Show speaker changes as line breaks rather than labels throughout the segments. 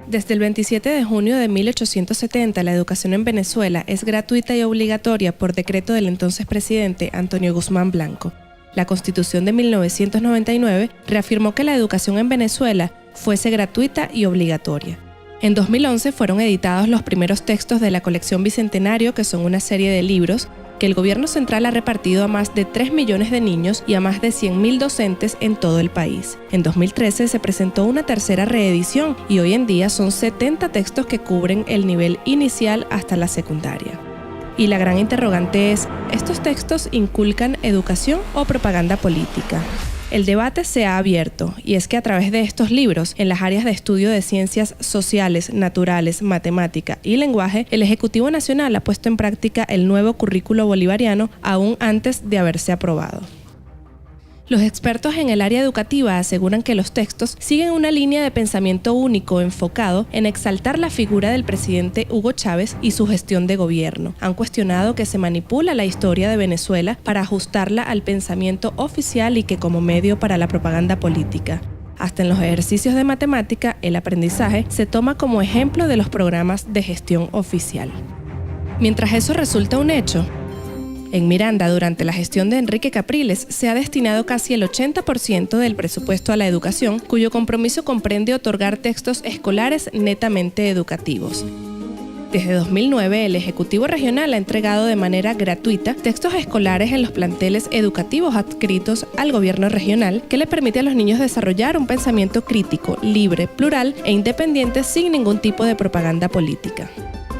Desde el 27 de junio de 1870, la educación en Venezuela es gratuita y obligatoria por decreto del entonces presidente Antonio Guzmán Blanco. La Constitución de 1999 reafirmó que la educación en Venezuela fuese gratuita y obligatoria. En 2011 fueron editados los primeros textos de la colección Bicentenario, que son una serie de libros que el gobierno central ha repartido a más de 3 millones de niños y a más de 100.000 docentes en todo el país. En 2013 se presentó una tercera reedición y hoy en día son 70 textos que cubren el nivel inicial hasta la secundaria. Y la gran interrogante es, ¿estos textos inculcan educación o propaganda política? El debate se ha abierto, y es que a través de estos libros, en las áreas de estudio de ciencias sociales, naturales, matemática y lenguaje, el Ejecutivo Nacional ha puesto en práctica el nuevo currículo bolivariano aún antes de haberse aprobado. Los expertos en el área educativa aseguran que los textos siguen una línea de pensamiento único enfocado en exaltar la figura del presidente Hugo Chávez y su gestión de gobierno. Han cuestionado que se manipula la historia de Venezuela para ajustarla al pensamiento oficial y que como medio para la propaganda política. Hasta en los ejercicios de matemática, el aprendizaje se toma como ejemplo de los programas de gestión oficial. Mientras eso resulta un hecho, en Miranda, durante la gestión de Enrique Capriles, se ha destinado casi el 80% del presupuesto a la educación, cuyo compromiso comprende otorgar textos escolares netamente educativos. Desde 2009, el Ejecutivo Regional ha entregado de manera gratuita textos escolares en los planteles educativos adscritos al gobierno regional, que le permite a los niños desarrollar un pensamiento crítico, libre, plural e independiente sin ningún tipo de propaganda política.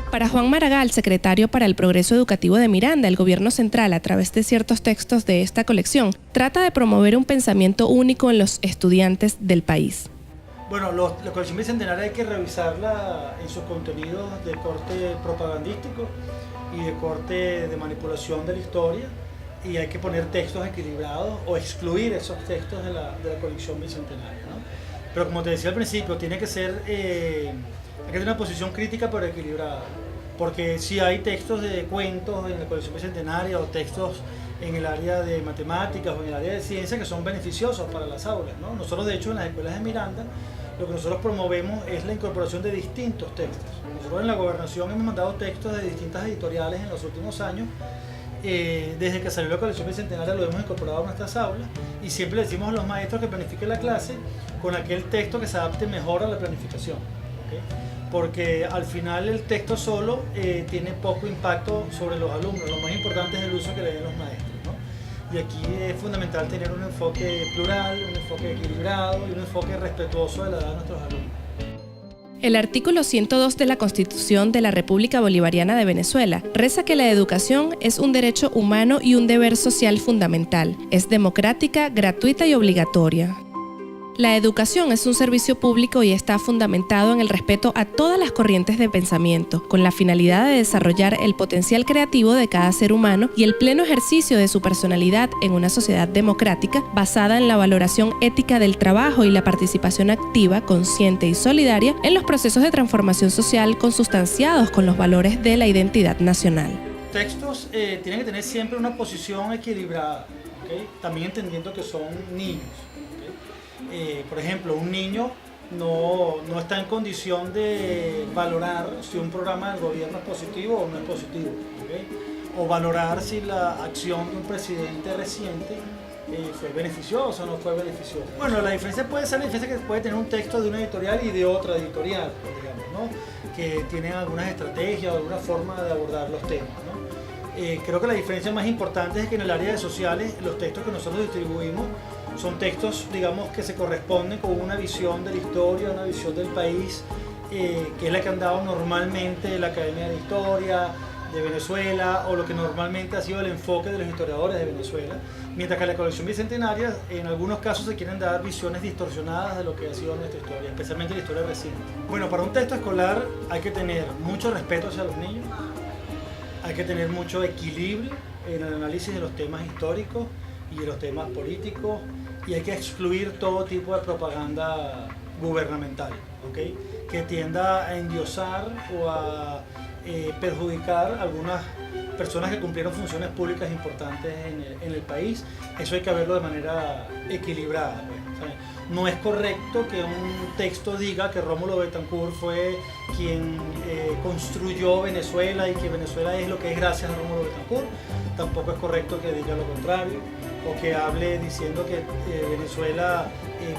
Para Juan Maragall, secretario para el Progreso Educativo de Miranda, el gobierno central, a través de ciertos textos de esta colección, trata de promover un pensamiento único en los estudiantes del país.
Bueno, la colección bicentenaria hay que revisarla en sus contenidos de corte propagandístico y de corte de manipulación de la historia, y hay que poner textos equilibrados o excluir esos textos de la colección bicentenaria, ¿no? Pero como te decía al principio, tiene que ser... hay que tener una posición crítica pero equilibrada, porque si hay textos de cuentos en la colección bicentenaria o textos en el área de matemáticas o en el área de ciencia que son beneficiosos para las aulas, ¿no? Nosotros de hecho en las escuelas de Miranda lo que nosotros promovemos es la incorporación de distintos textos. Nosotros en la gobernación hemos mandado textos de distintas editoriales en los últimos años. Desde que salió la colección bicentenaria lo hemos incorporado a nuestras aulas y siempre le decimos a los maestros que planifiquen la clase con aquel texto que se adapte mejor a la planificación, ¿okay? Porque al final el texto solo tiene poco impacto sobre los alumnos. Lo más importante es el uso que le den los maestros, ¿no? Y aquí es fundamental tener un enfoque plural, un enfoque equilibrado y un enfoque respetuoso de la edad de nuestros alumnos.
El artículo 102 de la Constitución de la República Bolivariana de Venezuela reza que la educación es un derecho humano y un deber social fundamental. Es democrática, gratuita y obligatoria. La educación es un servicio público y está fundamentado en el respeto a todas las corrientes de pensamiento, con la finalidad de desarrollar el potencial creativo de cada ser humano y el pleno ejercicio de su personalidad en una sociedad democrática basada en la valoración ética del trabajo y la participación activa, consciente y solidaria en los procesos de transformación social consustanciados con los valores de la identidad nacional.
Textos tienen que tener siempre una posición equilibrada, ¿okay? También entendiendo que son niños. Por ejemplo, un niño no está en condición de valorar si un programa del gobierno es positivo o no es positivo, ¿okay? O valorar si la acción de un presidente reciente fue beneficiosa o no fue beneficiosa. Bueno, la diferencia puede ser la diferencia que puede tener un texto de una editorial y de otra editorial, digamos, ¿no? Que tienen algunas estrategias o alguna forma de abordar los temas, ¿no? Creo que la diferencia más importante es que en el área de sociales los textos que nosotros distribuimos son textos, digamos, que se corresponden con una visión de la historia, una visión del país, que es la que han dado normalmente la Academia de Historia de Venezuela o lo que normalmente ha sido el enfoque de los historiadores de Venezuela, mientras que en la colección bicentenaria en algunos casos se quieren dar visiones distorsionadas de lo que ha sido nuestra historia, especialmente la historia reciente. Bueno, para un texto escolar hay que tener mucho respeto hacia los niños, hay que tener mucho equilibrio en el análisis de los temas históricos y de los temas políticos, y hay que excluir todo tipo de propaganda gubernamental, ¿okay? Que tienda a endiosar o a perjudicar algunas personas que cumplieron funciones públicas importantes en el país. Eso hay que verlo de manera equilibrada, pues. O sea, no es correcto que un texto diga que Rómulo Betancourt fue quien construyó Venezuela y que Venezuela es lo que es gracias a Rómulo Betancourt. Tampoco es correcto que diga lo contrario, o que hable diciendo que Venezuela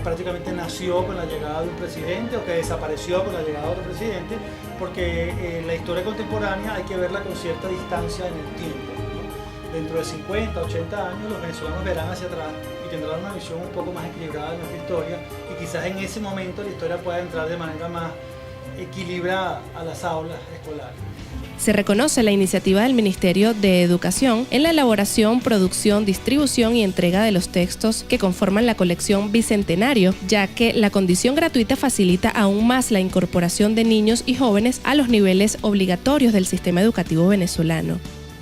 prácticamente nació con la llegada de un presidente o que desapareció con la llegada de otro presidente, porque la historia contemporánea hay que verla con cierta distancia en el tiempo, ¿no? Dentro de 50, 80 años los venezolanos verán hacia atrás y tendrán una visión un poco más equilibrada de nuestra historia, y quizás en ese momento la historia pueda entrar de manera más equilibrada a las aulas escolares.
Se reconoce la iniciativa del Ministerio de Educación en la elaboración, producción, distribución y entrega de los textos que conforman la colección Bicentenario, ya que la condición gratuita facilita aún más la incorporación de niños y jóvenes a los niveles obligatorios del sistema educativo venezolano.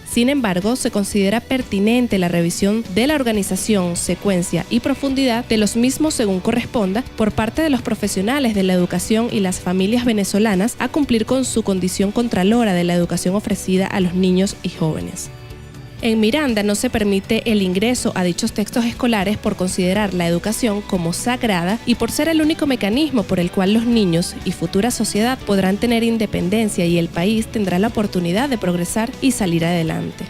Sin embargo, se considera pertinente la revisión de la organización, secuencia y profundidad de los mismos según corresponda por parte de los profesionales de la educación y las familias venezolanas a cumplir con su condición contralora de la educación ofrecida a los niños y jóvenes. En Miranda no se permite el ingreso a dichos textos escolares por considerar la educación como sagrada y por ser el único mecanismo por el cual los niños y futura sociedad podrán tener independencia y el país tendrá la oportunidad de progresar y salir adelante.